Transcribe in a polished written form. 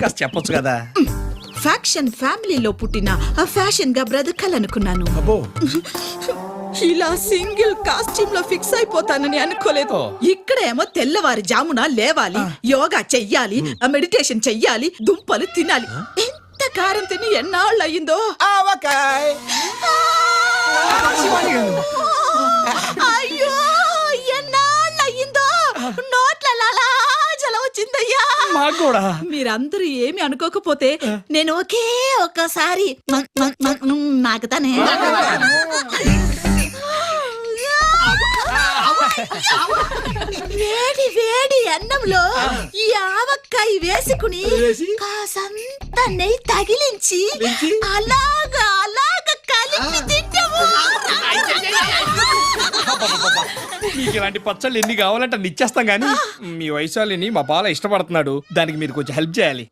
కాస్త చెప్పొచ్చు కదా. ఫ్యాక్షన్ ఫ్యామిలీలో పుట్టిన ఫ్యాషన్ గా బ్రతకాలనుకున్నాను. అబ్బో, ఇలా సింగిల్ కాస్ట్యూమ్ లో ఫిక్స్ అయిపోతానని అనుకోలేదు. ఇక్కడేమో తెల్లవారి జామున లేవాలి, యోగా చెయ్యాలి, మెడిటేషన్ చెయ్యాలి, దుంపలు తినాలి. ఎంత కారం తిని ఎన్నాళ్ళు అయ్యిందో. అయ్యో ఎన్నాళ్ళు అయ్యిందో, నోట్ల జల వచ్చిందయ్యా. మాకు కూడా. మీరందరూ ఏమి అనుకోకపోతే నేను ఒక్కసారి నాకుతానే. వేడి వేడి అన్నంలో ఈ ఆవకాయ వేసుకుని కాసంత నెయ్యి తగిలించి అలాగా కలిపి తింటాము. మీకు ఇలాంటి పచ్చళ్ళు ఎన్ని కావాలంటే అన్ని ఇచ్చేస్తాం, కానీ మీ వయసు వాళ్ళని మా బాల ఇష్టపడుతున్నాడు, దానికి మీరు కొంచెం హెల్ప్ చేయాలి.